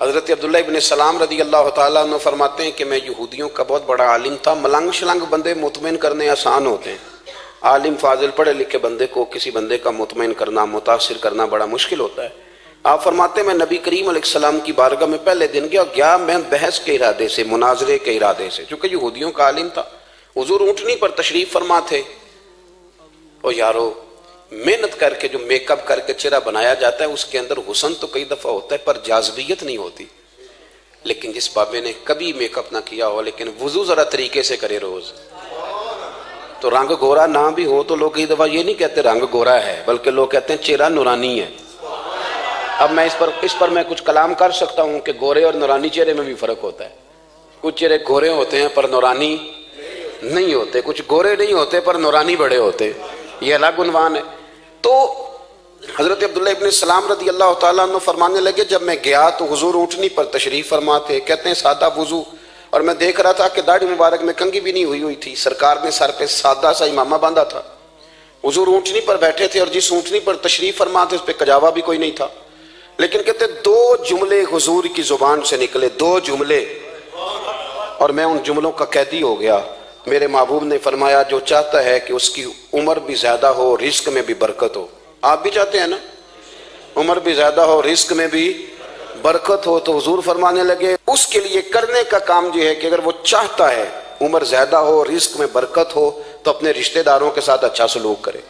حضرت عبداللہ ابن سلام رضی اللہ تعالیٰ عنہ فرماتے ہیں کہ میں یہودیوں کا بہت بڑا عالم تھا. ملنگ شلنگ بندے مطمئن کرنے آسان ہوتے ہیں، عالم فاضل پڑھے لکھے بندے کو کسی بندے کا مطمئن کرنا، متاثر کرنا بڑا مشکل ہوتا ہے. آپ فرماتے ہیں میں نبی کریم علیہ السلام کی بارگاہ میں پہلے دن گیا میں بحث کے ارادے سے، مناظرے کے ارادے سے، چونکہ یہودیوں کا عالم تھا. حضور اونٹنی پر تشریف فرما تھے. او یارو، محنت کر کے جو میک اپ کر کے چہرہ بنایا جاتا ہے اس کے اندر حسن تو کئی دفعہ ہوتا ہے پر جاذبیت نہیں ہوتی. لیکن جس بابے نے کبھی میک اپ نہ کیا ہو لیکن وضو ذرا طریقے سے کرے روز، تو رنگ گورا نہ بھی ہو تو لوگ کئی دفعہ یہ نہیں کہتے رنگ گورا ہے، بلکہ لوگ کہتے ہیں چہرہ نورانی ہے. اب میں اس پر میں کچھ کلام کر سکتا ہوں کہ گورے اور نورانی چہرے میں بھی فرق ہوتا ہے. کچھ چہرے گورے ہوتے ہیں پر نورانی نہیں ہوتے، کچھ گورے نہیں ہوتے پر نورانی بڑے ہوتے، یہ الگ عنوان ہے. تو حضرت عبداللہ ابن سلام رضی اللہ تعالیٰ عنہ فرمانے لگے جب میں گیا تو حضور اونٹنی پر تشریف فرما تھے. کہتے ہیں سادہ وضو، اور میں دیکھ رہا تھا کہ داڑھی مبارک میں کنگھی بھی نہیں ہوئی تھی. سرکار نے سر پہ سادہ سا امامہ باندھا تھا. حضور اونٹنی پر بیٹھے تھے اور جس اونٹنی پر تشریف فرما تھے اس پہ کجاوا بھی کوئی نہیں تھا. لیکن کہتے دو جملے حضور کی زبان سے نکلے، دو جملے، اور میں ان جملوں کا قیدی ہو گیا. میرے محبوب نے فرمایا جو چاہتا ہے کہ اس کی عمر بھی زیادہ ہو، رزق میں بھی برکت ہو. آپ بھی چاہتے ہیں نا عمر بھی زیادہ ہو، رزق میں بھی برکت ہو، تو حضور فرمانے لگے اس کے لیے کرنے کا کام یہ ہے کہ اگر وہ چاہتا ہے عمر زیادہ ہو، رزق میں برکت ہو، تو اپنے رشتہ داروں کے ساتھ اچھا سلوک کرے.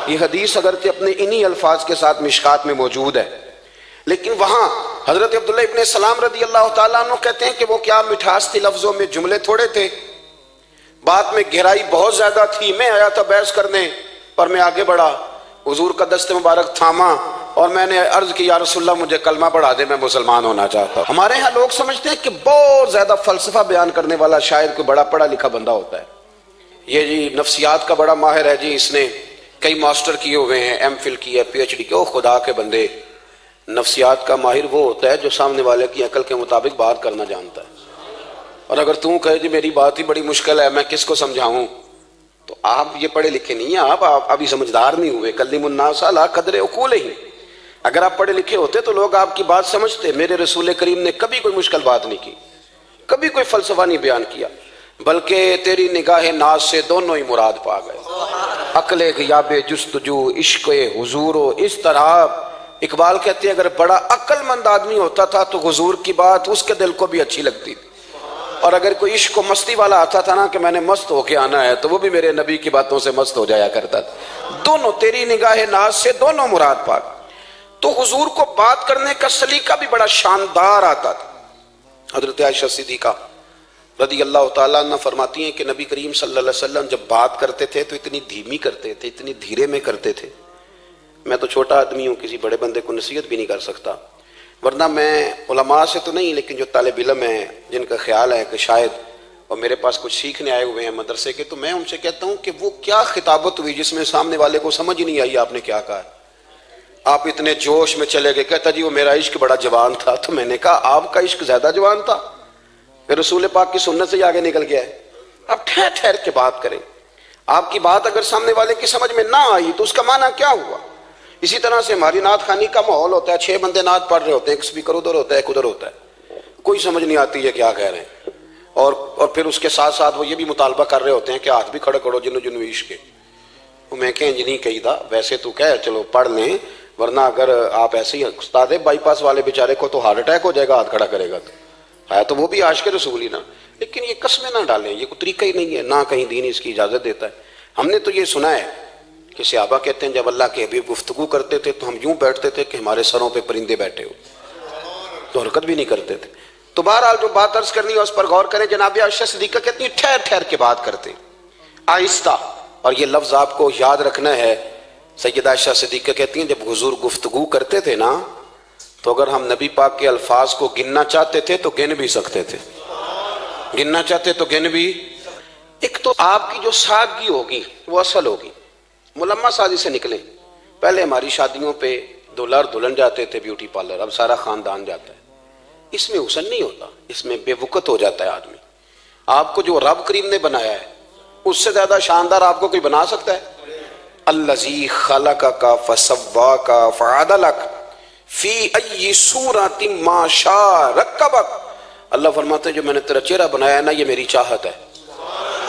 یہ حدیث اگرچہ اپنے انہی الفاظ کے ساتھ مشکات میں موجود ہے، لیکن وہاں حضرت عبداللہ ابن سلام رضی اللہ تعالیٰ عنہ کہتے ہیں کہ وہ کیا مٹھاس تھی لفظوں میں، جملے تھوڑے تھے، بات میں گہرائی بہت زیادہ تھی. میں آیا تھا بحث کرنے پر میں آگے بڑھا، حضور کا دست مبارک تھاما اور میں نے عرض کی یا رسول اللہ مجھے کلمہ پڑھا دے، میں مسلمان ہونا چاہتا ہوں. ہمارے ہاں لوگ سمجھتے ہیں کہ بہت زیادہ فلسفہ بیان کرنے والا شاید کوئی بڑا پڑھا لکھا بندہ ہوتا ہے. یہ جی نفسیات کا بڑا ماہر ہے جی، اس نے کئی ماسٹر کیے ہوئے ہیں، ایم فل کی ہے، پی ایچ ڈی کی. او خدا کے بندے، نفسیات کا ماہر وہ ہوتا ہے جو سامنے والے کی عقل کے مطابق بات کرنا جانتا ہے. اور اگر تم کہے جی میری بات ہی بڑی مشکل ہے میں کس کو سمجھاؤں، تو آپ یہ پڑھے لکھے نہیں ہیں، آپ ابھی سمجھدار نہیں ہوئے. کلم الناس علی قدر عقولہم. اگر آپ پڑھے لکھے ہوتے تو لوگ آپ کی بات سمجھتے. میرے رسول کریم نے کبھی کوئی مشکل بات نہیں کی، کبھی کوئی فلسفہ نہیں بیان کیا، بلکہ تیری نگاہ ناز سے دونوں ہی مراد پا گئے. عقل غیاب جستجو، عشق حضور و اس طرح. اقبال کہتے ہیں اگر بڑا عقل مند آدمی ہوتا تھا تو حضور کی بات اس کے دل کو بھی اچھی لگتی تھی، اور اگر کوئی عشق و مستی والا آتا تھا نا کہ میں نے مست ہو کے آنا ہے تو وہ بھی میرے نبی کی باتوں سے مست ہو جایا کرتا تھا. دونوں تیری نگاہ ناز سے دونوں مراد پا. تو حضور کو بات کرنے کا سلیقہ بھی بڑا شاندار آتا تھا. حضرت عائشہ صدیقہ رضی اللہ تعالیٰ عنہ فرماتی ہیں کہ نبی کریم صلی اللہ علیہ وسلم جب بات کرتے تھے تو اتنی دھیمی کرتے تھے، اتنی دھیرے میں کرتے تھے. میں تو چھوٹا آدمی ہوں، کسی بڑے بندے کو نصیحت بھی نہیں کر سکتا، ورنہ میں علماء سے تو نہیں لیکن جو طالب علم ہیں جن کا خیال ہے کہ شاید اور میرے پاس کچھ سیکھنے آئے ہوئے ہیں مدرسے کے، تو میں ان سے کہتا ہوں کہ وہ کیا خطابت ہوئی جس میں سامنے والے کو سمجھ ہی نہیں آئی آپ نے کیا کہا. آپ اتنے جوش میں چلے گئے. کہتا جی وہ میرا عشق بڑا جوان تھا. تو میں نے کہا آپ کا عشق زیادہ جوان تھا، پھر رسول پاک کی سنت سے ہی آگے نکل گیا ہے. اب ٹھہر ٹھہر کے بات کریں. آپ کی بات اگر سامنے والے کی سمجھ میں نہ آئی تو اس کا معنی کیا ہوا. اسی طرح سے ہماری نعت خوانی کا ماحول ہوتا ہے، 6 بندے نعت پڑھ رہے ہوتے ہیں، ایک اسپیکر ادھر ہوتا ہے ایک ادھر ہوتا ہے، کوئی سمجھ نہیں آتی ہے کیا کہہ رہے ہیں. اور پھر اس کے ساتھ ساتھ وہ یہ بھی مطالبہ کر رہے ہوتے ہیں کہ ہاتھ بھی کھڑے کرو جنو جنو عشق کے. میں کہ انج نہیں کہی دا، ویسے تو کہہ چلو پڑھ لیں، ورنہ اگر آپ ایسے ہی استاد بائی پاس والے بیچارے کو تو ہارٹ اٹیک ہو جائے گا ہاتھ کھڑا کرے گا. تو ہے تو وہ بھی عاشق رسول ہی نا، لیکن یہ قسمیں نہ ڈالیں، یہ کوئی طریقہ ہی نہیں ہے، نہ کہیں دین اس کی اجازت دیتا ہے. ہم نے تو یہ سنا ہے کہ صحابہ کہتے ہیں جب اللہ کے حبیب گفتگو کرتے تھے تو ہم یوں بیٹھتے تھے کہ ہمارے سروں پہ پرندے بیٹھے ہو، تو حرکت بھی نہیں کرتے تھے. تو بہرحال جو بات عرض کرنی ہے اس پر غور کریں. جناب عائشہ صدیقہ کہتی ہیں ٹھہر ٹھہر کے بات کرتے آہستہ، اور یہ لفظ آپ کو یاد رکھنا ہے. سیدہ عائشہ صدیقہ کہتی ہیں جب حضور گفتگو کرتے تھے نا تو اگر ہم نبی پاک کے الفاظ کو گننا چاہتے تھے تو گن بھی سکتے تھے، گننا چاہتے تو گن بھی. ایک تو آپ کی جو سادگی ہوگی وہ اصل ہوگی، ملمہ سازی سے نکلیں. پہلے ہماری شادیوں پہ دلہا اور دلہن جاتے تھے بیوٹی پارلر، اب سارا خاندان جاتا ہے. اس میں حسن نہیں ہوتا، اس میں بے وقت ہو جاتا ہے آدمی. آپ کو جو رب کریم نے بنایا ہے اس سے زیادہ شاندار آپ کو کوئی بنا سکتا ہے؟ الذی خلقک فسواک فعدلک فی ای صورت ما شاء رکبک، اللہ فرماتے ہیں جو میں نے تیرا چہرہ بنایا ہے نا یہ میری چاہت ہے،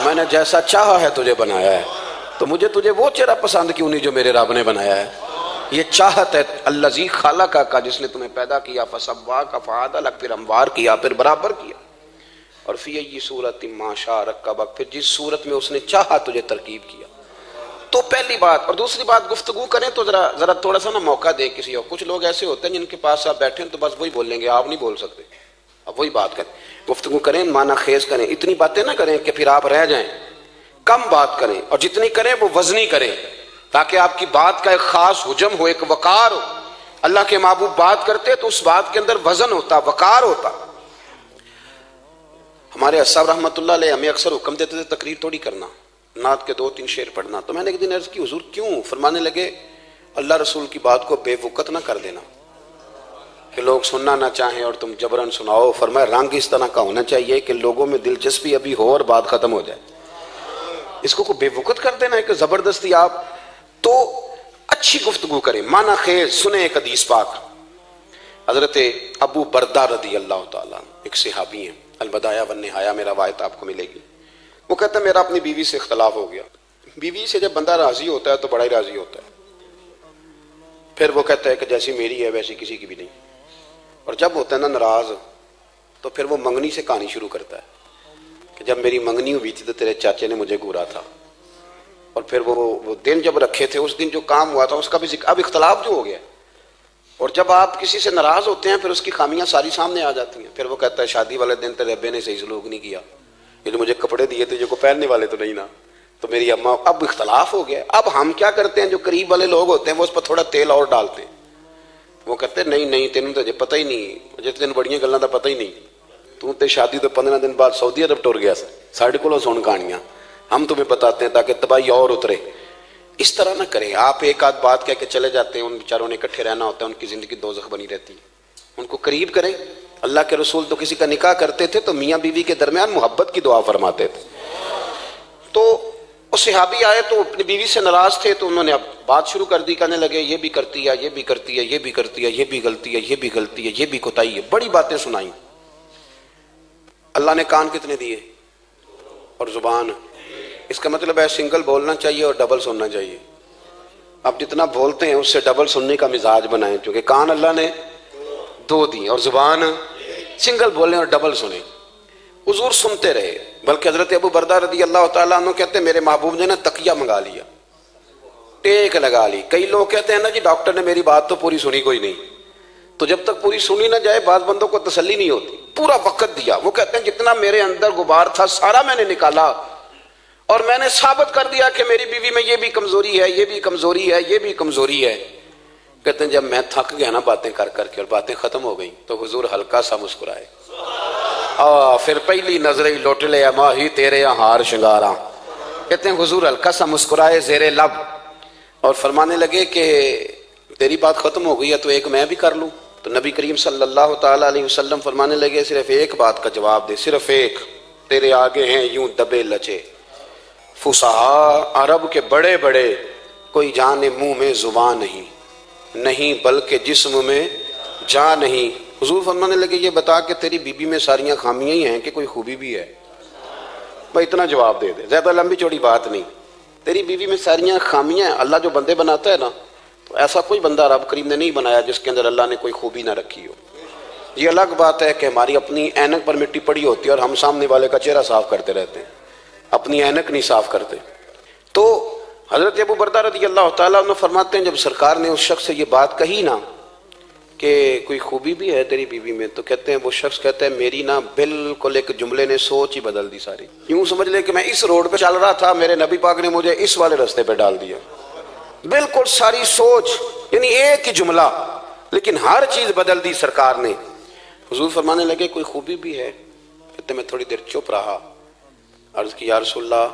میں نے جیسا چاہا ہے تجھے بنایا ہے، تو مجھے تجھے وہ چہرہ پسند کیوں نہیں جو میرے رب نے بنایا ہے؟ یہ چاہت ہے الذی خلقک کا، جس نے تمہیں پیدا کیا، فسواک فعدلک، پھر ہموار کیا، پھر برابر کیا، اور فی ای صورت ما شاء رکبک، پھر جس صورت میں اس نے چاہا تجھے ترکیب کیا۔ تو پہلی بات، اور دوسری بات گفتگو کریں تو ذرا تھوڑا سا نا موقع دے کسی اور، کچھ لوگ ایسے ہوتے ہیں جن کے پاس آپ بیٹھیں تو بس وہی بولیں گے، آپ نہیں بول سکتے، اب وہی بات کریں، گفتگو کریں، معنی خیز کریں، اتنی باتیں نہ کریں کہ پھر آپ رہ جائیں، کم بات کریں، اور جتنی کریں وہ وزنی کریں تاکہ آپ کی بات کا ایک خاص حجم ہو، ایک وقار ہو۔ اللہ کے محبوب بات کرتے تو اس بات کے اندر وزن ہوتا، وقار ہوتا۔ ہمارے صاحب رحمۃ اللہ علیہ ہمیں اکثر حکم دیتے تھے تقریر تھوڑی کرنا، نعت کے 2-3 شعر پڑھنا، تو میں نے ایک دن عرض کی حضور کیوں؟ فرمانے لگے اللہ رسول کی بات کو بے وقت نہ کر دینا کہ لوگ سننا نہ چاہیں اور تم جبرن سناؤ، فرمایا رنگ اس طرح کا ہونا چاہیے کہ لوگوں میں دلچسپی ابھی ہو اور بات ختم ہو جائے، اس کو بے وقت کر دینا ہے کہ زبردستی آپ تو اچھی گفتگو کریں، معنی خیز سنیں۔ ایک حدیث پاک حضرت ابو بردہ رضی اللہ تعالیٰ ایک صحابی ہیں، البدایہ والنہایہ میں روایت آپ کو ملے گی، وہ کہتا ہے میرا اپنی بیوی سے اختلاف ہو گیا۔ بیوی سے جب بندہ راضی ہوتا ہے تو بڑا ہی راضی ہوتا ہے، پھر وہ کہتا ہے کہ جیسی میری ہے ویسی کسی کی بھی نہیں، اور جب ہوتا ہے نا ناراض تو پھر وہ منگنی سے کہانی شروع کرتا ہے کہ جب میری منگنی ہوئی تھی تو تیرے چاچے نے مجھے گورا تھا، اور پھر وہ دن جب رکھے تھے اس دن جو کام ہوا تھا اس کا بھی ذکر، اب اختلاف جو ہو گیا، اور جب آپ کسی سے ناراض ہوتے ہیں پھر اس کی خامیاں ساری سامنے آ جاتی ہیں، پھر وہ کہتا ہے شادی والے دن تیرے ابے نے صحیح سلوک نہیں کیا، یہ جو مجھے کپڑے دیے تھے جو کو پہننے والے تو نہیں نا، تو میری اماں، اب اختلاف ہو گیا۔ اب ہم کیا کرتے ہیں، جو قریب والے لوگ ہوتے ہیں وہ اس پر تھوڑا تیل اور ڈالتے ہیں، وہ کہتے ہیں نہیں تینوں تو پتہ ہی نہیں، جس دن بڑیاں گلاں دا پتہ ہی نہیں، تو تے شادی تو 15 دن بعد سعودی عرب ٹر گیا، ساڑھے کو سن کہانیاں ہم تمہیں بتاتے ہیں تاکہ تباہی اور اترے۔ اس طرح نہ کریں، آپ ایک آدھ بات کہہ کے چلے جاتے ہیں، ان بیچاروں نے اکٹھے رہنا ہوتا ہے، ان کی زندگی دوزخ بنی رہتی ہے، ان کو قریب کریں۔ اللہ کے رسول تو کسی کا نکاح کرتے تھے تو میاں بیوی کے درمیان محبت کی دعا فرماتے تھے، تو وہ صحابی آئے تو اپنی بیوی سے ناراض تھے، تو انہوں نے اب بات شروع کر دی، کہنے لگے یہ بھی کرتی ہے، یہ بھی کرتی ہے، یہ بھی کرتی ہے، یہ بھی غلطی ہے، یہ بھی غلطی ہے، یہ بھی کوتاہی ہے، بڑی باتیں سنائیں۔ اللہ نے کان کتنے دیے اور زبان، اس کا مطلب ہے سنگل بولنا چاہیے اور ڈبل سننا چاہیے۔ آپ جتنا بولتے ہیں اس سے ڈبل سننے کا مزاج بنائیں، کیونکہ کان اللہ نے 2 دی اور زبان سنگل بولیں اور ڈبل سنیں۔ حضور سنتے رہے، بلکہ حضرت ابو بردہ رضی اللہ تعالیٰ عنہ کہتے ہیں میرے محبوب نے نا تکیہ منگا لیا، ٹیک لگا لی۔ کئی لوگ کہتے ہیں نا جی ڈاکٹر نے میری بات تو پوری سنی کوئی نہیں، تو جب تک پوری سنی نہ جائے بعض بندوں کو تسلی نہیں ہوتی، پورا وقت دیا۔ وہ کہتے ہیں جتنا میرے اندر غبار تھا سارا میں نے نکالا، اور میں نے ثابت کر دیا کہ میری بیوی میں یہ بھی کمزوری ہے، یہ بھی کمزوری ہے، یہ بھی کمزوری ہے۔ کہتے ہیں جب میں تھک گیا نا باتیں کر کر کے اور باتیں ختم ہو گئیں تو حضور ہلکا سا مسکرائے، پھر پہلی نظر ہی لوٹ لے ماہی تیرے ہار شنگاراں۔ کہتے ہیں حضور ہلکا سا مسکرائے زیر لب اور فرمانے لگے کہ تیری بات ختم ہو گئی ہے تو ایک میں بھی کر لوں؟ تو نبی کریم صلی اللہ تعالیٰ علیہ وسلم فرمانے لگے صرف ایک بات کا جواب دے، صرف ایک، تیرے آگے ہیں یوں دبے لچے فصحا عرب کے بڑے بڑے، کوئی جانے منہ میں زبان نہیں بلکہ جسم میں جان نہیں۔ حضور فرمانے لگے یہ بتا کہ تیری بیوی میں ساریاں خامیاں ہی ہیں کہ کوئی خوبی بھی ہے؟ بھائی اتنا جواب دے دے، زیادہ لمبی چوڑی بات نہیں، تیری بیوی میں ساریاں خامیاں ہیں۔ اللہ جو بندے بناتا ہے نا تو ایسا کوئی بندہ رب کریم نے نہیں بنایا جس کے اندر اللہ نے کوئی خوبی نہ رکھی ہو۔ یہ الگ بات ہے کہ ہماری اپنی اینک پر مٹی پڑی ہوتی ہے اور ہم سامنے والے کا چہرہ صاف کرتے رہتے ہیں، اپنی اینک نہیں صاف کرتے۔ تو حضرت ابو بردہ رضی اللہ تعالیٰ عنہ فرماتے ہیں جب سرکار نے اس شخص سے یہ بات کہی نا کہ کوئی خوبی بھی ہے تیری بیوی میں، تو کہتے ہیں وہ شخص کہتا ہے میری نا بالکل ایک جملے نے سوچ ہی بدل دی ساری، یوں سمجھ لے کہ میں اس روڈ پہ چل رہا تھا، میرے نبی پاک نے مجھے اس والے رستے پہ ڈال دیا، بالکل ساری سوچ، یعنی ایک ہی جملہ لیکن ہر چیز بدل دی سرکار نے۔ حضور فرمانے لگے کوئی خوبی بھی ہے؟ کہتے میں تھوڑی دیر چپ رہا، عرض کی یا رسول اللہ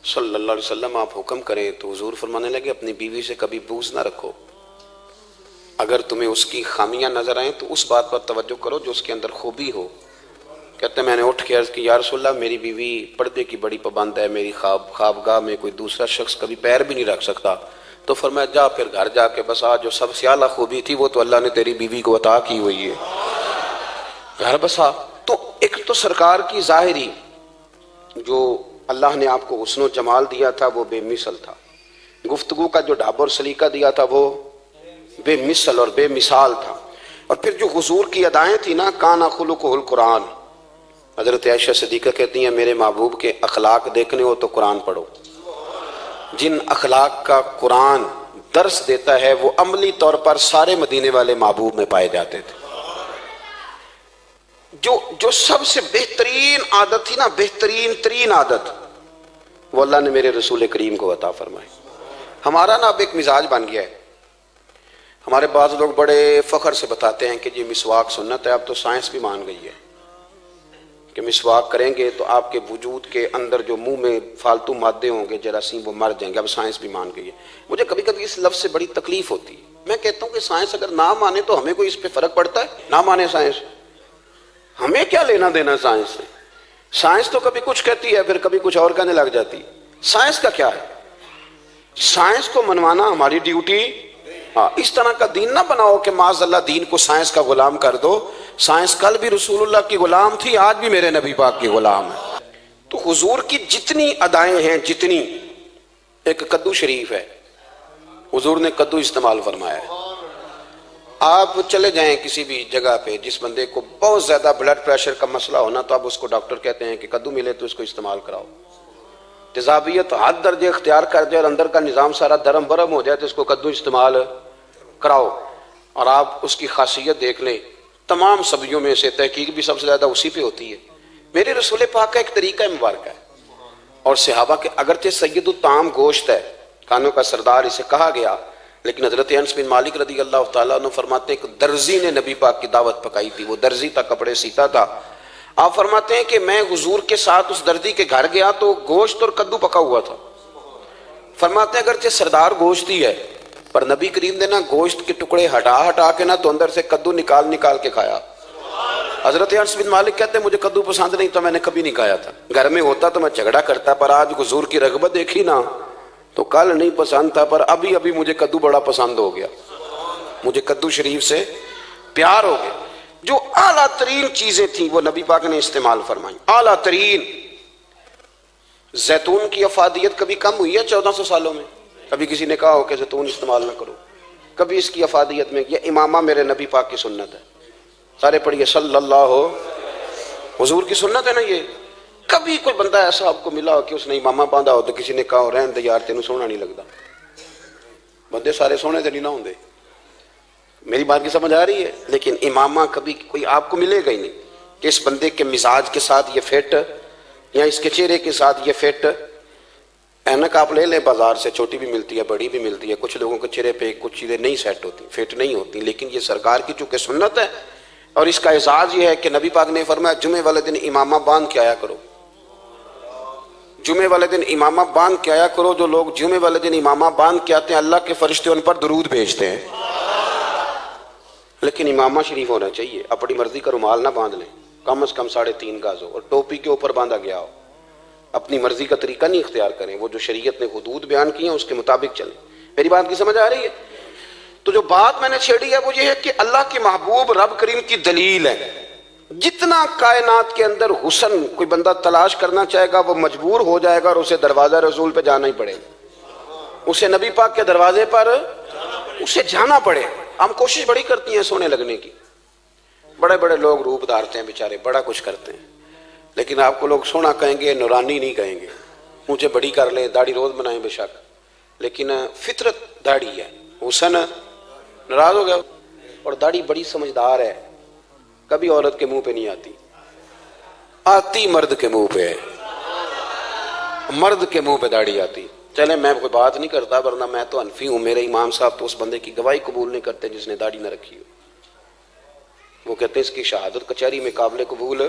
صلی اللہ علیہ وسلم آپ حکم کریں، تو حضور فرمانے لگے اپنی بیوی سے کبھی بغض نہ رکھو، اگر تمہیں اس کی خامیاں نظر آئیں تو اس بات پر توجہ کرو جو اس کے اندر خوبی ہو۔ کہتے ہیں میں نے اٹھ کے عرض کی یا رسول اللہ میری بیوی پردے کی بڑی پابند ہے، میری خوابگاہ میں کوئی دوسرا شخص کبھی پیر بھی نہیں رکھ سکتا، تو فرمایا جا پھر گھر جا کے بسا، جو سب سے اعلیٰ خوبی تھی وہ تو اللہ نے تیری بیوی کو عطا کی ہوئی ہے، گھر بسا۔ تو ایک تو سرکار کی ظاہری جو اللہ نے آپ کو حسن و جمال دیا تھا وہ بے مثل تھا، گفتگو کا جو ڈھاب اور سلیقہ دیا تھا وہ بے مثل اور بے مثال تھا، اور پھر جو حضور کی ادائیں تھی نا، کانا خلقہ القرآن۔ حضرت عائشہ صدیقہ کہتی ہیں میرے محبوب کے اخلاق دیکھنے ہو تو قرآن پڑھو، جن اخلاق کا قرآن درس دیتا ہے وہ عملی طور پر سارے مدینے والے محبوب میں پائے جاتے تھے۔ جو سب سے بہترین عادت تھی نا، بہترین ترین عادت، وہ اللہ نے میرے رسول کریم کو عطا فرمائی۔ ہمارا نا اب ایک مزاج بن گیا ہے، ہمارے بعض لوگ بڑے فخر سے بتاتے ہیں کہ یہ مسواک سنت ہے، اب تو سائنس بھی مان گئی ہے کہ مسواک کریں گے تو آپ کے وجود کے اندر جو منہ میں فالتو مادے ہوں گے جراثیم وہ مر جائیں گے، اب سائنس بھی مان گئی ہے۔ مجھے کبھی کبھی اس لفظ سے بڑی تکلیف ہوتی ہے، میں کہتا ہوں کہ سائنس اگر نہ مانے تو ہمیں کوئی اس پہ فرق پڑتا ہے؟ نہ مانے سائنس، ہمیں کیا لینا دینا سائنس سے؟ سائنس تو کبھی کچھ کہتی ہے پھر کبھی کچھ اور کہنے لگ جاتی ہے، سائنس کا کیا ہے؟ سائنس کو منوانا ہماری ڈیوٹی۔ ہاں، اس طرح کا دین نہ بناؤ کہ معاذ اللہ دین کو سائنس کا غلام کر دو۔ سائنس کل بھی رسول اللہ کی غلام تھی، آج بھی میرے نبی پاک کی غلام ہے۔ تو حضور کی جتنی ادائیں ہیں، جتنی، ایک کدو شریف ہے، حضور نے کدو استعمال فرمایا ہے۔ آپ چلے جائیں کسی بھی جگہ پہ، جس بندے کو بہت زیادہ بلڈ پریشر کا مسئلہ ہونا تو اب اس کو ڈاکٹر کہتے ہیں کہ کدو ملے تو اس کو استعمال کراؤ۔ تیزابیت حد درجے اختیار کر جائے اور اندر کا نظام سارا درم برم ہو جائے تو اس کو کدو استعمال کراؤ۔ اور آپ اس کی خاصیت دیکھ لیں، تمام سبزیوں میں سے تحقیق بھی سب سے زیادہ اسی پہ ہوتی ہے۔ میرے رسول پاک کا ایک طریقہ مبارک ہے، اور صحابہ کے اگرچہ سید الطعام گوشت ہے، کھانوں کا سردار اسے کہا گیا، لیکن حضرت انس بن مالک رضی اللہ تعالیٰ عنہ فرماتے ہیں کہ درزی نے نبی پاک کی دعوت پکائی تھی، وہ درزی تھا، کپڑے سیتا تھا۔ آپ فرماتے ہیں کہ میں حضور کے ساتھ اس درزی کے گھر گیا تو گوشت اور کدو پکا ہوا تھا۔ فرماتے ہیں اگرچہ سردار گوشت ہی ہے پر نبی کریم نے نا گوشت کے ٹکڑے ہٹا ہٹا کے نا تو اندر سے کدو نکال نکال کے کھایا۔ حضرت انس بن مالک کہتے ہیں مجھے کدو پسند نہیں تو میں نے کبھی نہیں کھایا تھا، گھر میں ہوتا تو میں جھگڑا کرتا، پر آج حضور کی رغبت دیکھی نا تو کل نہیں پسند تھا پر ابھی مجھے کدو بڑا پسند ہو گیا، مجھے کدو شریف سے پیار ہو گیا۔ جو اعلیٰ ترین چیزیں تھیں وہ نبی پاک نے استعمال فرمائی، اعلیٰ ترین۔ زیتون کی افادیت کبھی کم ہوئی ہے 1400 سالوں میں؟ کبھی کسی نے کہا ہو کہ زیتون استعمال نہ کرو؟ کبھی اس کی افادیت میں؟ یہ امامہ میرے نبی پاک کی سنت ہے، سارے پڑھیے صلی اللہ ہو، حضور کی سنت ہے نا یہ۔ کبھی کوئی بندہ ایسا آپ کو ملا ہو کہ اس نے امامہ باندھا ہو تو کسی نے کہا ہو رہن دے یار تینوں سونا نہیں لگتا؟ بندے سارے سونے تے نہیں نہ ہوندے، میری بات کی سمجھ آ رہی ہے؟ لیکن امامہ کبھی کوئی آپ کو ملے گا ہی نہیں کہ اس بندے کے مزاج کے ساتھ یہ فٹ یا اس کے چہرے کے ساتھ یہ فٹ۔ اینک آپ لے لیں بازار سے، چھوٹی بھی ملتی ہے بڑی بھی ملتی ہے، کچھ لوگوں کے چہرے پہ کچھ چیزیں نہیں سیٹ ہوتی، فٹ نہیں ہوتی، لیکن یہ سرکار کی چونکہ سنت ہے اور اس کا اعزاز یہ ہے کہ نبی پاک نے فرمایا جمعے والے دن امامہ باندھ کے آیا کرو، جمعے والے دن امامہ باندھ کے آیا کرو۔ جو لوگ جمعے والے دن امامہ باندھ کے آتے ہیں اللہ کے فرشتے ان پر درود بھیجتے ہیں، لیکن امامہ شریف ہونا چاہیے، اپنی مرضی کا رومال نہ باندھ لیں، کم از کم 3.5 گز ہو اور ٹوپی کے اوپر باندھا گیا ہو، اپنی مرضی کا طریقہ نہیں اختیار کریں، وہ جو شریعت نے حدود بیان کی ہیں اس کے مطابق چلیں۔ میری بات کی سمجھ آ رہی ہے؟ تو جو بات میں نے چھیڑی ہے وہ یہ ہے کہ اللہ کے محبوب رب کریم کی دلیل ہے۔ جتنا کائنات کے اندر حسن کوئی بندہ تلاش کرنا چاہے گا وہ مجبور ہو جائے گا اور اسے دروازہ رسول پہ جانا ہی پڑے گا، اسے نبی پاک کے دروازے پر اسے جانا پڑے۔ ہم کوشش بڑی کرتی ہیں سونے لگنے کی، بڑے بڑے لوگ روپ دھارتے ہیں بیچارے، بڑا کچھ کرتے ہیں، لیکن آپ کو لوگ سونا کہیں گے، نورانی نہیں کہیں گے۔ مجھے بڑی کر لیں، داڑھی روز بنائیں بے شک، لیکن فطرت داڑھی ہے، حسن ناراض ہو گیا۔ اور داڑھی بڑی سمجھدار ہے، کبھی عورت کے منہ پہ نہیں آتی، آتی مرد کے منہ پہ ہے، مرد کے منہ پہ داڑھی آتی۔ چلے میں کوئی بات نہیں کرتا ورنہ میں تو حنفی ہوں، میرے امام صاحب تو اس بندے کی گواہی قبول نہیں کرتے جس نے داڑھی نہ رکھی ہو، وہ کہتے ہیں اس کی شہادت کچہری میں قابل قبول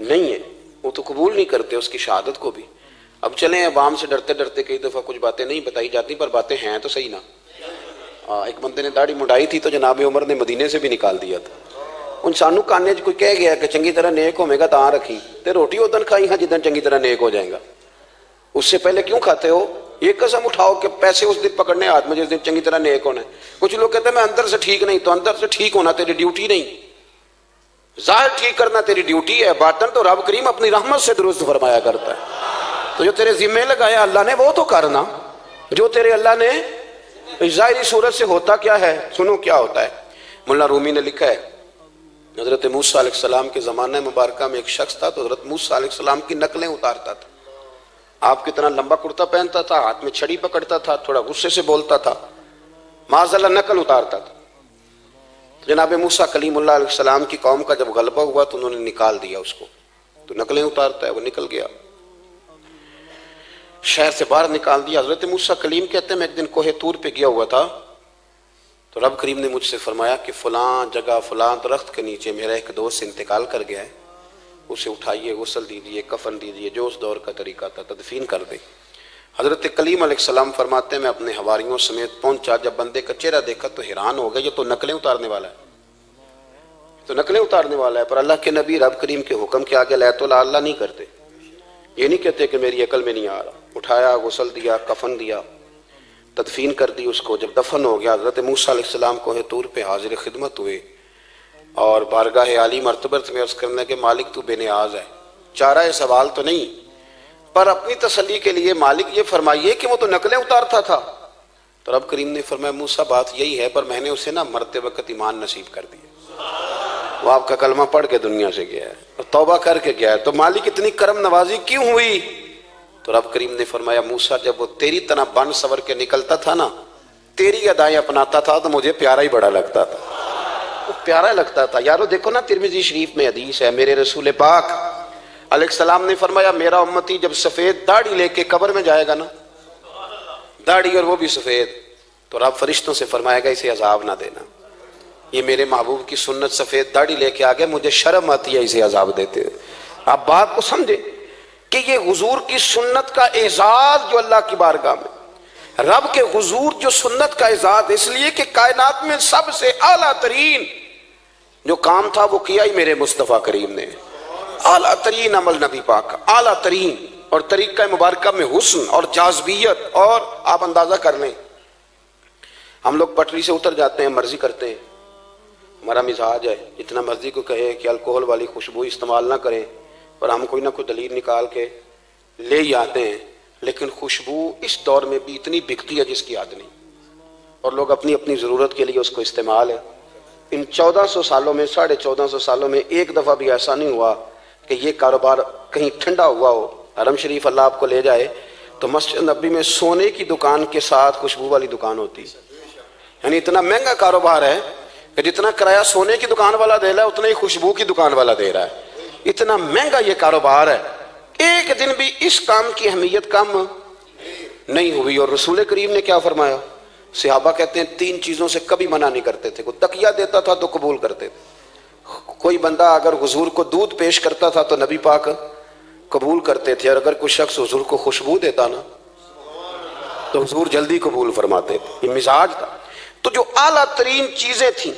نہیں ہے، وہ تو قبول نہیں کرتے اس کی شہادت کو بھی۔ اب چلیں عوام سے ڈرتے ڈرتے کئی دفعہ کچھ باتیں نہیں بتائی جاتی پر باتیں ہیں تو صحیح نا۔ ایک بندے نے داڑھی مڈائی تھی تو جناب عمر نے مدینے سے بھی نکال دیا تھا۔ ان سانو کانے کوئی کہہ گیا کہ چنگی طرح نیک ہوے گا تاں رکھی تے روٹی ادن کھائی ہاں جدن چنگی طرح نیک ہو جائے گا، اس سے پہلے کیوں کھاتے ہو؟ یہ قسم اٹھاؤ کہ پیسے اس دن پکڑنے ہاتھ میں جس دن چنگی طرح نیک ہونا ہے. کچھ لوگ کہتے ہیں میں اندر سے ٹھیک نہیں. تو اندر سے ٹھیک ہونا تیری ڈیوٹی نہیں, ظاہر ٹھیک کرنا تیری ڈیوٹی ہے, باطن تو رب کریم اپنی رحمت سے درست فرمایا کرتا ہے. تو جو تیرے ذمہ لگایا اللہ نے وہ تو کرنا, جو تیرے اللہ نے. ظاہری صورت سے ہوتا کیا ہے, سنو کیا ہوتا ہے. مولانا رومی نے لکھا ہے حضرت موسیٰ علیہ السلام کے زمانہ مبارکہ میں ایک شخص تھا, تو حضرت موسیٰ علیہ السلام کی نقلیں اتارتا تھا. آپ کتنا لمبا کرتا پہنتا تھا, ہاتھ میں چھڑی پکڑتا تھا, تھوڑا غصے سے بولتا تھا, معاذ اللہ نقل اتارتا تھا. جناب موسیٰ کلیم اللہ علیہ السلام کی قوم کا جب غلبہ ہوا تو انہوں نے نکال دیا اس کو, تو نقلیں اتارتا ہے, وہ نکل گیا, شہر سے باہر نکال دیا. حضرت موسیٰ کلیم کہتے ہیں میں ایک دن کوہ طور پہ گیا ہوا تھا, تو رب کریم نے مجھ سے فرمایا کہ فلاں جگہ فلاں درخت کے نیچے میرا ایک دوست انتقال کر گیا ہے, اسے اٹھائیے, غسل دیجیے, کفن دیجیے, جو اس دور کا طریقہ تھا, تدفین کر دیں. حضرت کلیم علیہ السلام فرماتے ہیں میں اپنے حواریوں سمیت پہنچا, جب بندے کا چہرہ دیکھا تو حیران ہو گیا, یہ تو نقلیں اتارنے والا ہے, تو نقلیں اتارنے والا ہے. پر اللہ کے نبی رب کریم کے حکم کے آگے لا تو لا اللہ نہیں کرتے. یہ نہیں کہتے کہ میری عقل میں نہیں آ رہا. اٹھایا, غسل دیا, کفن دیا, تدفین کر دی اس کو. جب دفن ہو گیا حضرت موسیٰ علیہ السلام کوہ طور پہ حاضر خدمت ہوئے اور بارگاہ عالی مرتبت میں عرض کرنے کے مالک تو بے نیاز ہے, چارہ سوال تو نہیں, پر اپنی تسلی کے لیے مالک یہ فرمائیے کہ وہ تو نقلیں اتارتا تھا. تو رب کریم نے فرمایا موسیٰ بات یہی ہے, پر میں نے اسے مرتے وقت ایمان نصیب کر دیا. وہ آپ کا کلمہ پڑھ کے دنیا سے گیا ہے اور توبہ کر کے گیا ہے, تو مالک اتنی کرم نوازی کیوں ہوئی؟ تو رب کریم نے فرمایا موسیٰ جب وہ تیری طرح بن سور کے نکلتا تھا نا, تیری ادائیں اپناتا تھا, تو مجھے پیارا ہی بڑا لگتا تھا, وہ پیارا لگتا تھا. یارو دیکھو نا ترمذی شریف میں حدیث ہے, میرے رسول پاک علیہ السلام نے فرمایا میرا امتی جب سفید داڑھی لے کے قبر میں جائے گا نا, داڑھی اور وہ بھی سفید, تو رب فرشتوں سے فرمائے گا اسے عذاب نہ دینا, یہ میرے محبوب کی سنت سفید داڑھی لے کے آگے, مجھے شرم آتی ہے اسے عذاب دیتے. آپ بات کو سمجھے کہ یہ حضور کی سنت کا اعزاز جو اللہ کی بارگاہ میں, رب کے حضور جو سنت کا اعزاز, اس لیے کہ کائنات میں سب سے اعلیٰ ترین جو کام تھا وہ کیا ہی میرے مصطفیٰ کریم نے. اعلیٰ ترین عمل نبی پاک, اعلیٰ ترین, اور طریقہ مبارکہ میں حسن اور جاذبیت. اور آپ اندازہ کر لیں, ہم لوگ پٹری سے اتر جاتے ہیں, مرضی کرتے ہیں, ہمارا مزاج ہے جتنا مرضی کو کہے کہ الکوہل والی خوشبو استعمال نہ کریں, پر ہم کوئی نہ کوئی دلیل نکال کے لے ہی آتے ہیں. لیکن خوشبو اس دور میں بھی اتنی بکتی ہے جس کی حد نہیں, اور لوگ اپنی اپنی ضرورت کے لیے اس کو استعمال ہے. ان 1400 سالوں میں 1450 سالوں میں ایک دفعہ بھی ایسا نہیں ہوا کہ یہ کاروبار کہیں ٹھنڈا ہوا ہو. حرم شریف اللہ آپ کو لے جائے تو مسجد نبی میں سونے کی دکان کے ساتھ خوشبو والی دکان ہوتی, یعنی اتنا مہنگا کاروبار ہے کہ جتنا کرایہ سونے کی دکان والا دے رہا ہے اتنا ہی خوشبو کی دکان والا دے رہا ہے. اتنا مہنگا یہ کاروبار ہے, ایک دن بھی اس کام کی اہمیت کم نہیں ہوئی. اور رسول کریم نے کیا فرمایا, صحابہ کہتے ہیں 3 چیزوں سے کبھی منع نہیں کرتے تھے. کوئی تکیہ دیتا تھا تو قبول کرتے تھے, کوئی بندہ اگر حضور کو دودھ پیش کرتا تھا تو نبی پاک قبول کرتے تھے, اور اگر کوئی شخص حضور کو خوشبو دیتا نا تو حضور جلدی قبول فرماتے تھے. یہ مزاج تھا. تو جو اعلیٰ ترین چیزیں تھیں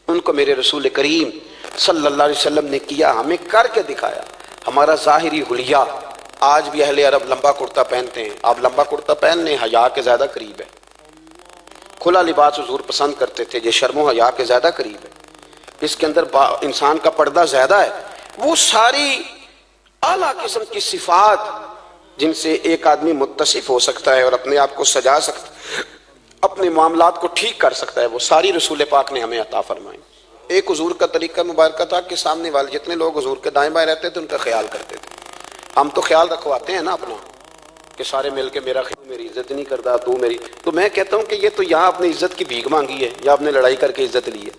ان کو میرے رسول کریم صلی اللہ علیہ وسلم نے کیا, ہمیں کر کے دکھایا. ہمارا ظاہری حلیہ, آج بھی اہل عرب لمبا کرتا پہنتے ہیں, آپ لمبا کرتا پہننے حیا کے زیادہ قریب ہے. کھلا لباس حضور پسند کرتے تھے, یہ شرم و حیا کے زیادہ قریب ہے, اس کے اندر انسان کا پردہ زیادہ ہے. وہ ساری اعلیٰ قسم کی صفات جن سے ایک آدمی متصف ہو سکتا ہے اور اپنے آپ کو سجا سکتا ہے, اپنے معاملات کو ٹھیک کر سکتا ہے, وہ ساری رسول پاک نے ہمیں عطا فرمائی. ایک حضور کا طریقہ مبارکہ تھا کہ سامنے والے جتنے لوگ حضور کے دائیں بائیں رہتے تھے ان کا خیال کرتے تھے. ہم تو خیال رکھواتے ہیں نا اپنا کہ سارے مل کے میری عزت نہیں کرتا, تو میری. تو میں کہتا ہوں کہ یہ تو یہاں اپنی عزت کی بھیک مانگی ہے یا آپ نے لڑائی کر کے عزت لی ہے.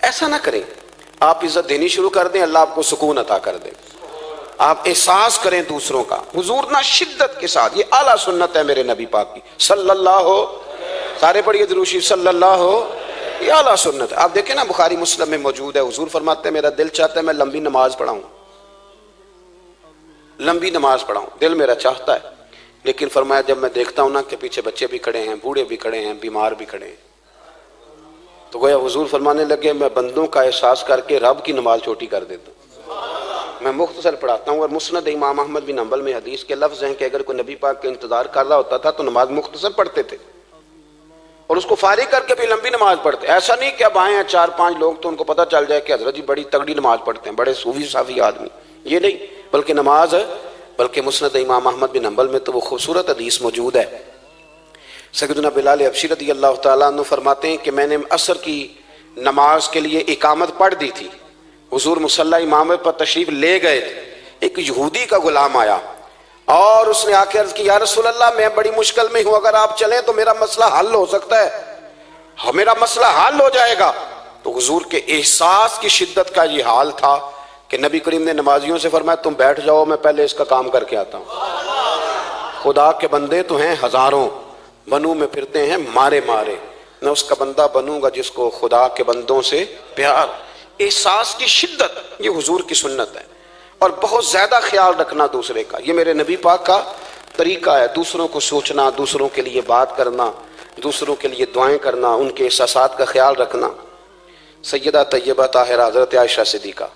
ایسا نہ کریں, آپ عزت دینی شروع کر دیں, اللہ آپ کو سکون عطا کر دے. آپ احساس کریں دوسروں کا. حضور نہ شدت کے ساتھ, یہ اعلیٰ سنت ہے میرے نبی پاک کی صلی اللہ, سارے پڑھیے درود شریف صلی اللہ, یہ اعلیٰ سنت ہے. آپ دیکھیں نا بخاری مسلم میں موجود ہے, حضور فرماتے ہیں میرا دل چاہتا ہے میں لمبی نماز پڑھاؤں, لمبی نماز پڑھاؤں, دل میرا چاہتا ہے. لیکن فرمایا جب میں دیکھتا ہوں نا کہ پیچھے بچے بھی کھڑے ہیں, بوڑھے بھی کھڑے ہیں, بیمار بھی کھڑے ہیں, تو گویا حضور فرمانے لگے میں بندوں کا احساس کر کے رب کی نماز چھوٹی کر دیتا ہوں. میں مختصر پڑھاتا ہوں. اور مسند امام احمد بن حنبل میں حدیث کے لفظ ہیں کہ اگر کوئی نبی پاک کا انتظار کر رہا ہوتا تھا تو نماز مختصر پڑھتے تھے اور اس کو فارغ کر کے بھی لمبی نماز پڑھتے. ایسا نہیں کہ اب آئے ہیں 4-5 لوگ تو ان کو پتہ چل جائے کہ حضرت جی بڑی تگڑی نماز پڑھتے ہیں, بڑے صوفی صافی آدمی, یہ نہیں. بلکہ نماز ہے, بلکہ مسند امام احمد بن حنبل میں تو وہ خوبصورت حدیث موجود ہے. سیدنا بلال حبشی رضی اللہ تعالیٰ عنہ فرماتے ہیں کہ میں نے عصر کی نماز کے لیے اقامت پڑھ دی تھی, حضور مصلی امامت پر تشریف لے گئے تھے. ایک یہودی کا غلام آیا اور اس نے آ کے عرض کی, یا رسول اللہ میں بڑی مشکل میں ہوں, اگر آپ چلیں تو میرا مسئلہ حل ہو سکتا ہے, میرا مسئلہ حل ہو جائے گا. تو حضور کے احساس کی شدت کا یہ حال تھا کہ نبی کریم نے نمازیوں سے فرمایا تم بیٹھ جاؤ, میں پہلے اس کا کام کر کے آتا ہوں. خدا کے بندے تو ہیں ہزاروں, بنو میں پھرتے ہیں مارے مارے, میں اس کا بندہ بنوں گا جس کو خدا کے بندوں سے پیار. احساس کی شدت یہ حضور کی سنت ہے, اور بہت زیادہ خیال رکھنا دوسرے کا, یہ میرے نبی پاک کا طریقہ ہے. دوسروں کو سوچنا, دوسروں کے لیے بات کرنا, دوسروں کے لیے دعائیں کرنا, ان کے احساسات کا خیال رکھنا. سیدہ طیبہ طاہرہ حضرت عائشہ صدیقہ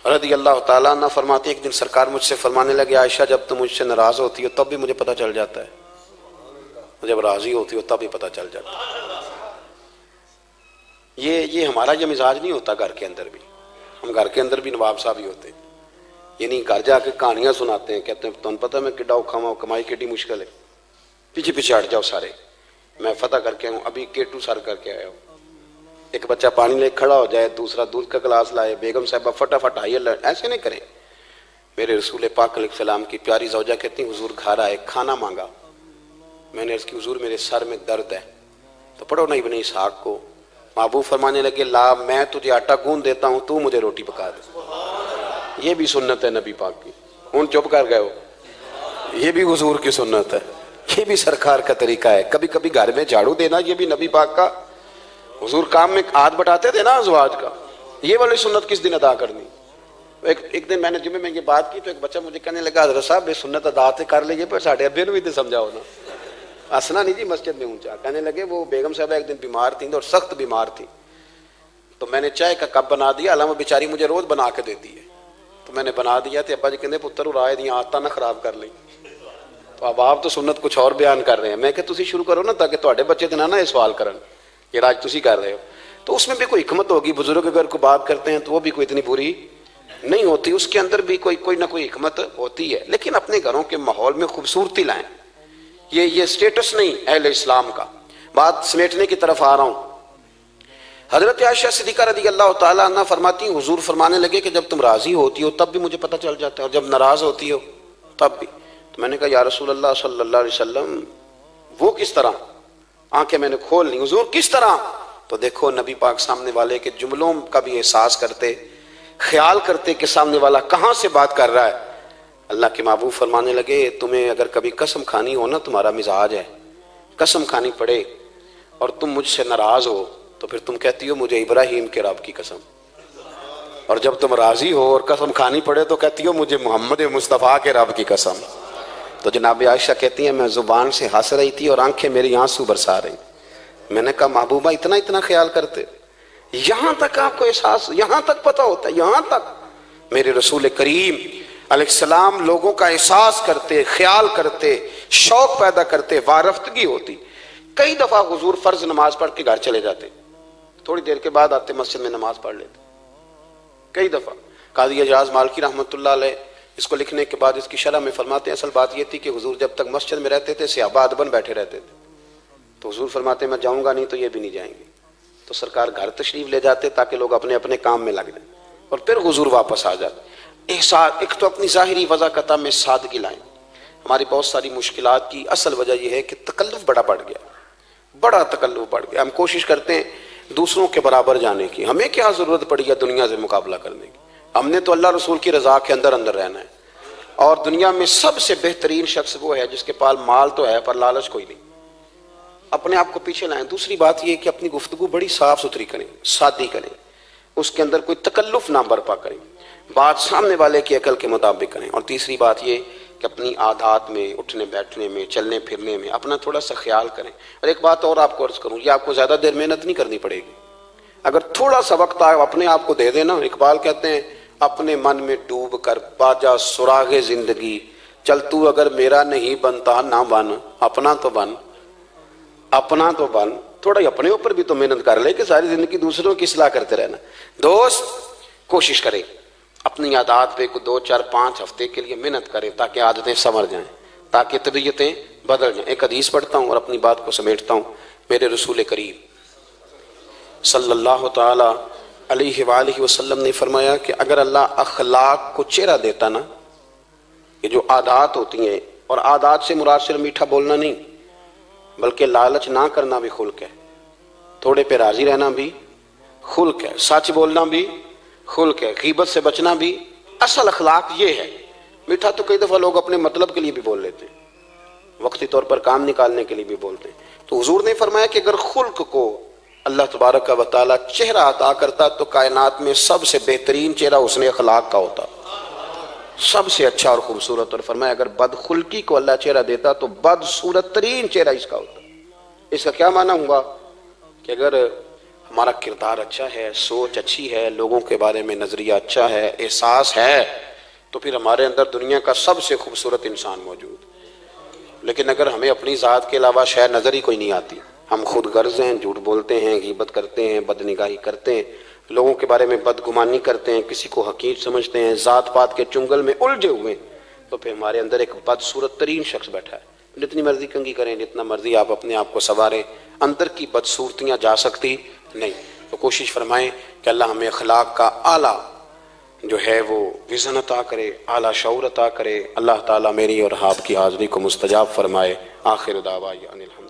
رضی اللہ تعالیٰ عنہ فرماتی, ایک دن سرکار مجھ سے فرمانے لگے, عائشہ جب تم مجھ سے ناراض ہوتی ہو تب بھی مجھے پتہ چل جاتا ہے, جب راضی ہوتی ہو تب بھی پتہ چل جاتا ہے. یہ ہمارا یہ مزاج نہیں ہوتا گھر کے اندر بھی. ہم گھر کے اندر بھی نواب صاحب ہی ہوتے ہیں, یہ نہیں گھر جا کے کہانیاں سناتے ہیں, کہتے ہیں تمہیں پتہ میں کڈا اوکھا ہوں, کمائی کیڈی مشکل ہے, پیچھے پیچھے ہٹ جاؤ سارے, میں فتح کر کے ہوں, ابھی K2 سر کر کے آیا ہوں. ایک بچہ پانی لے کھڑا ہو جائے, دوسرا دودھ کا گلاس لائے, بیگم صاحبہ فٹافٹ آئیے, ایسے نہیں کریں. میرے رسول پاک علیہ السلام کی پیاری زوجہ کہتی ہیں حضور گھر آئے, کھانا مانگا, میں نے عرض کی حضور میرے سر میں درد ہے, تو پڑھو نا ابن اسحاق کو. محبوب فرمانے لگے لا میں تجھے آٹا گوندھ دیتا ہوں, تو مجھے روٹی پکا دے. یہ بھی سنت ہے نبی پاک کی. ان چپ کر گئے ہو, یہ بھی حضور کی سنت ہے, یہ بھی سرکار کا طریقہ ہے. کبھی کبھی گھر میں جھاڑو دینا یہ بھی نبی پاک کا, حضور کام میں ہاتھ بٹاتے تھے نا ازواج کا, یہ والی سنت کس دن ادا کرنی. ایک دن میں نے جمعے میں یہ بات کی تو ایک بچہ مجھے کہنے لگا حضرت صاحب یہ سنت ادا سے کر لیجیے, پر ساڑھے ابے نے بھی تو سمجھاؤ نا. ہنسنا نہیں جی مسجد میں اونچا. کہنے لگے وہ بیگم صاحبہ ایک دن بیمار تھیں اور سخت بیمار تھی, تو میں نے چائے کا کپ بنا دیا, علامہ بیچاری مجھے روز بنا کے دیتی ہے, تو میں نے بنا دیا. تو ابا جی کہتے پتر رائے دیا آتا نہ خراب کر لیں. تو اب آپ تو سنت کچھ اور بیان کر رہے ہیں. میں کہ تسی شروع کرو نا تاکہ تواڈے بچے نہ یہ سوال کرن یہ راج تسی کر رہے ہو. تو اس میں بھی کوئی حکمت ہوگی. بزرگ اگر کوئی بات کرتے ہیں تو وہ بھی کوئی اتنی بری نہیں ہوتی, اس کے اندر بھی کوئی نہ کوئی حکمت ہوتی ہے. لیکن اپنے گھروں کے ماحول میں خوبصورتی لائیں, یہ سٹیٹس نہیں اہل اسلام کا. بات سمیٹنے کی طرف آ رہا ہوں. حضرت عائشہ صدیقہ رضی اللہ تعالیٰ عنہ فرماتی ہیں حضور فرمانے لگے کہ جب تم راضی ہوتی ہو تب بھی مجھے پتہ چل جاتا ہے, اور جب ناراض ہوتی ہو تب بھی. تو میں نے کہا یا رسول اللہ صلی اللہ علیہ وسلم وہ کس طرح؟ آنکھیں میں نے کھول لی, حضور کس طرح؟ تو دیکھو نبی پاک سامنے والے کے جملوں کا بھی احساس کرتے, خیال کرتے کہ سامنے والا کہاں سے بات کر رہا ہے. اللہ کے محبوب فرمانے لگے تمہیں اگر کبھی قسم کھانی ہو نا, تمہارا مزاج ہے قسم کھانی پڑے اور تم مجھ سے ناراض ہو تو پھر تم کہتی ہو مجھے ابراہیم کے رب کی قسم, اور جب تم راضی ہو اور قسم کھانی پڑے تو کہتی ہو مجھے محمد مصطفیٰ کے رب کی قسم. تو جناب عائشہ کہتی ہیں میں زبان سے ہنس رہی تھی اور آنکھیں میری آنسو برسا رہی. میں نے کہا محبوبہ اتنا خیال کرتے, یہاں تک آپ کو احساس, یہاں تک پتہ ہوتا ہے, یہاں تک. میرے رسول کریم علیہ السلام لوگوں کا احساس کرتے, خیال کرتے, شوق پیدا کرتے, وارفتگی ہوتی. کئی دفعہ حضور فرض نماز پڑھ کے گھر چلے جاتے, تھوڑی دیر کے بعد آتے مسجد میں نماز پڑھ لیتے. کئی دفعہ قاضی اعجاز مالکی رحمۃ اللہ علیہ اس کو لکھنے کے بعد اس کی شرح میں فرماتے ہیں اصل بات یہ تھی کہ حضور جب تک مسجد میں رہتے تھے صحابہ ادباً بیٹھے رہتے تھے, تو حضور فرماتے ہیں میں جاؤں گا نہیں تو یہ بھی نہیں جائیں گے. تو سرکار گھر تشریف لے جاتے تاکہ لوگ اپنے اپنے کام میں لگ جائیں, اور پھر حضور واپس آ جاتے. ایک تو اپنی ظاہری وضاحت میں سادگی لائیں. ہماری بہت ساری مشکلات کی اصل وجہ یہ ہے کہ تکلف بڑا بڑھ گیا, بڑا تکلف بڑھ گیا. ہم کوشش کرتے ہیں دوسروں کے برابر جانے کی, ہمیں کیا ضرورت پڑی ہے دنیا سے مقابلہ کرنے کی. ہم نے تو اللہ رسول کی رضا کے اندر رہنا ہے, اور دنیا میں سب سے بہترین شخص وہ ہے جس کے پاس مال تو ہے پر لالچ کوئی نہیں. اپنے آپ کو پیچھے لائیں. دوسری بات یہ کہ اپنی گفتگو بڑی صاف ستھری کریں, سادی کریں, اس کے اندر کوئی تکلف نہ برپا کریں, بات سامنے والے کی عقل کے مطابق کریں. اور تیسری بات یہ کہ اپنی عادات میں, اٹھنے بیٹھنے میں, چلنے پھرنے میں اپنا تھوڑا سا خیال کریں. اور ایک بات اور آپ کو عرض کروں, یہ آپ کو زیادہ دیر محنت نہیں کرنی پڑے گی. اگر تھوڑا سا وقت آپ اپنے آپ کو دے دیں نا, اقبال کہتے ہیں اپنے من میں ڈوب کر باجا سراغ زندگی، چل تو اگر میرا نہیں بنتا نہ بن، اپنا تو بن، اپنا تو بن، تھوڑا ہی اپنے اوپر بھی تو محنت کر لے کہ ساری زندگی دوسروں کی اصلاح کرتے رہنا۔ دوست کوشش کرے اپنی عادات پہ 2 4 5 ہفتے کے لیے محنت کرے تاکہ عادتیں سنور جائیں، تاکہ طبیعتیں بدل جائیں۔ ایک حدیث پڑھتا ہوں اور اپنی بات کو سمیٹتا ہوں۔ میرے رسول کریم صلی اللہ تعالی علیہ وآلہ وسلم نے فرمایا کہ اگر اللہ اخلاق کو چہرہ دیتا نا، یہ جو عادات ہوتی ہیں، اور عادات سے مراد صرف میٹھا بولنا نہیں بلکہ لالچ نہ کرنا بھی خلق ہے، تھوڑے پہ راضی رہنا بھی خلق ہے، سچ بولنا بھی خلق ہے، غیبت سے بچنا بھی اصل اخلاق یہ ہے۔ میٹھا تو کئی دفعہ لوگ اپنے مطلب کے لیے بھی بول لیتے ہیں، وقتی طور پر کام نکالنے کے لیے بھی بولتے ہیں۔ تو حضور نے فرمایا کہ اگر خلق کو اللہ تبارک و تعالی چہرہ عطا کرتا تو کائنات میں سب سے بہترین چہرہ حسن اخلاق کا ہوتا، سب سے اچھا اور خوبصورت۔ اور فرمایا اگر بدخلقی کو اللہ چہرہ دیتا تو بدصورت ترین چہرہ اس کا ہوتا۔ اس کا کیا معنی ہوا کہ اگر ہمارا کردار اچھا ہے، سوچ اچھی ہے، لوگوں کے بارے میں نظریہ اچھا ہے، احساس ہے، تو پھر ہمارے اندر دنیا کا سب سے خوبصورت انسان موجود۔ لیکن اگر ہمیں اپنی ذات کے علاوہ شاید نظر ہی کوئی نہیں آتی، ہم خود غرض ہیں، جھوٹ بولتے ہیں، غیبت کرتے ہیں، بدنگاہی کرتے ہیں، لوگوں کے بارے میں بدگمانی کرتے ہیں، کسی کو حقیر سمجھتے ہیں، ذات پات کے چنگل میں الجھے ہوئے ہیں، تو پھر ہمارے اندر ایک بدصورت ترین شخص بیٹھا ہے۔ جتنی مرضی کنگھی کریں، جتنا مرضی آپ اپنے آپ کو سنواریں، اندر کی بدصورتیاں جا سکتی نہیں۔ تو کوشش فرمائیں کہ اللہ ہمیں اخلاق کا اعلیٰ جو ہے وہ وژن عطا کرے، اعلیٰ شعور عطا کرے۔ اللہ تعالیٰ میری اور آپ کی حاضری کو مستجاب فرمائے۔ آخر دعوانا الحمد